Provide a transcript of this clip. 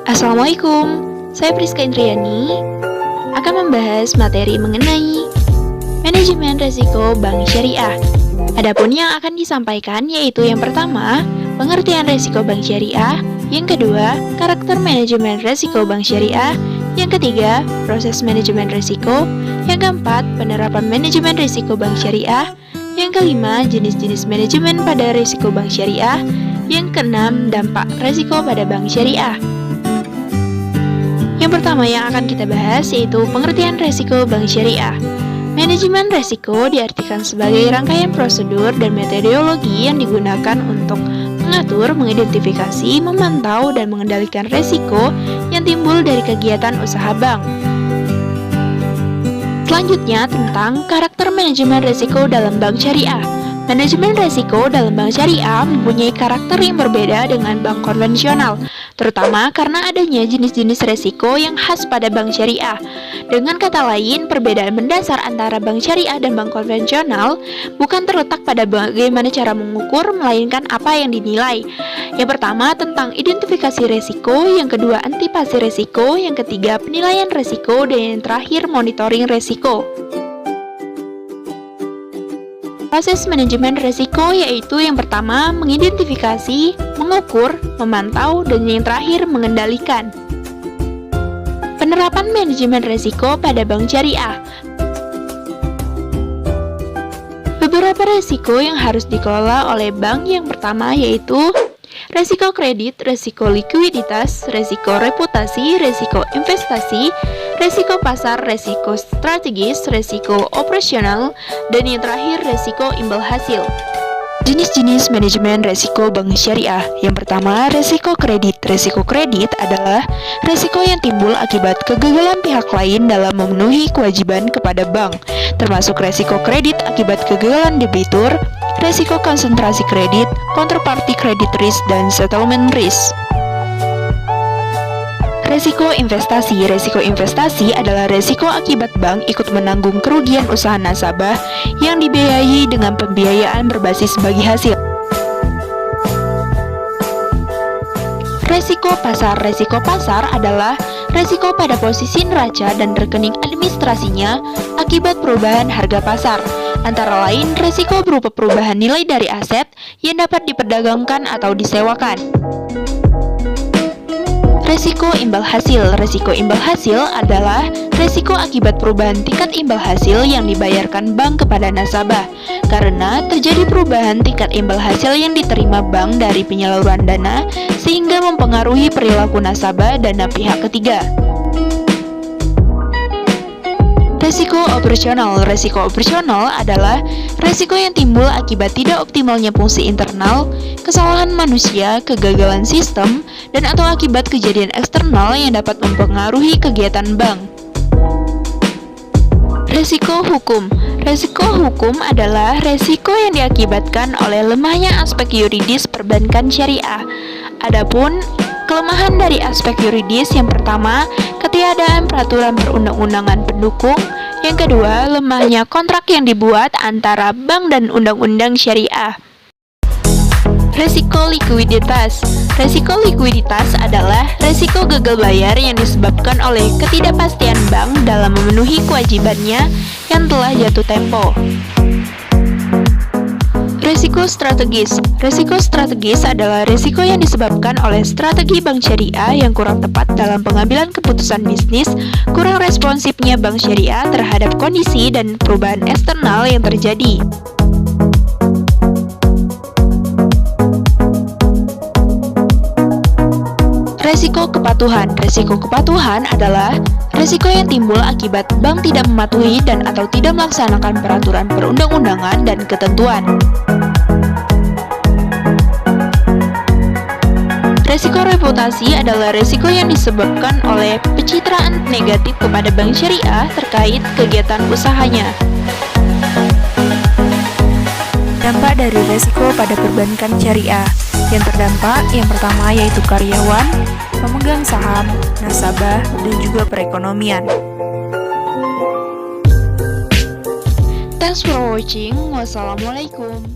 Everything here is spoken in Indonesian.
Assalamualaikum, saya Priska Indriani akan membahas materi mengenai manajemen risiko bank syariah. Adapun yang akan disampaikan yaitu yang pertama, pengertian risiko bank syariah, yang kedua, karakter manajemen risiko bank syariah, yang ketiga, proses manajemen risiko, yang keempat, penerapan manajemen risiko bank syariah, yang kelima, jenis-jenis manajemen pada risiko bank syariah, yang keenam, dampak risiko pada bank syariah. Yang pertama yang akan kita bahas yaitu pengertian risiko bank syariah. Manajemen risiko diartikan sebagai rangkaian prosedur dan metodologi yang digunakan untuk mengatur, mengidentifikasi, memantau, dan mengendalikan risiko yang timbul dari kegiatan usaha bank. Selanjutnya tentang karakter manajemen risiko dalam bank syariah. Manajemen risiko dalam bank syariah mempunyai karakter yang berbeda dengan bank konvensional, terutama karena adanya jenis-jenis risiko yang khas pada bank syariah. Dengan kata lain, perbedaan mendasar antara bank syariah dan bank konvensional bukan terletak pada bagaimana cara mengukur, melainkan apa yang dinilai. Yang pertama tentang identifikasi risiko, yang kedua antisipasi risiko, yang ketiga penilaian risiko, dan yang terakhir monitoring risiko. Proses manajemen risiko yaitu yang pertama mengidentifikasi, mengukur, memantau, dan yang terakhir mengendalikan. Penerapan manajemen risiko pada bank syariah. Beberapa risiko yang harus dikelola oleh bank yang pertama yaitu risiko kredit, risiko likuiditas, risiko reputasi, risiko investasi, risiko pasar, risiko strategis, risiko operasional, dan yang terakhir risiko imbal hasil. Jenis-jenis manajemen risiko bank syariah. Yang pertama, risiko kredit. Risiko kredit adalah risiko yang timbul akibat kegagalan pihak lain dalam memenuhi kewajiban kepada bank, termasuk risiko kredit akibat kegagalan debitur, risiko konsentrasi kredit, counterparty credit risk, dan settlement risk. Risiko investasi. Risiko investasi adalah risiko akibat bank ikut menanggung kerugian usaha nasabah yang dibiayai dengan pembiayaan berbasis bagi hasil. Risiko pasar. Risiko pasar adalah risiko pada posisi neraca dan rekening administrasinya akibat perubahan harga pasar. Antara lain, risiko berupa perubahan nilai dari aset yang dapat diperdagangkan atau disewakan. Risiko imbal hasil. Risiko imbal hasil adalah risiko akibat perubahan tingkat imbal hasil yang dibayarkan bank kepada nasabah karena terjadi perubahan tingkat imbal hasil yang diterima bank dari penyaluran dana sehingga mempengaruhi perilaku nasabah dan pihak ketiga. Risiko operasional. Risiko operasional adalah risiko yang timbul akibat tidak optimalnya fungsi internal, kesalahan manusia, kegagalan sistem, dan atau akibat kejadian eksternal yang dapat mempengaruhi kegiatan bank. Risiko hukum. Risiko hukum adalah risiko yang diakibatkan oleh lemahnya aspek yuridis perbankan syariah. Adapun kelemahan dari aspek yuridis yang pertama, ketiadaan peraturan perundang-undangan pendukung. Yang kedua, lemahnya kontrak yang dibuat antara bank dan undang-undang syariah. Risiko likuiditas. Risiko likuiditas adalah risiko gagal bayar yang disebabkan oleh ketidakpastian bank dalam memenuhi kewajibannya yang telah jatuh tempo. Risiko strategis. Risiko strategis adalah risiko yang disebabkan oleh strategi bank syariah yang kurang tepat dalam pengambilan keputusan bisnis, kurang responsifnya bank syariah terhadap kondisi dan perubahan eksternal yang terjadi. Risiko kepatuhan. Risiko kepatuhan adalah risiko yang timbul akibat bank tidak mematuhi dan atau tidak melaksanakan peraturan perundang-undangan dan ketentuan. Risiko reputasi adalah risiko yang disebabkan oleh pencitraan negatif kepada bank syariah terkait kegiatan usahanya. Dampak dari risiko pada perbankan syariah. Yang terdampak yang pertama yaitu karyawan, pemegang saham, nasabah, dan juga perekonomian. Thanks for watching. Wassalamualaikum.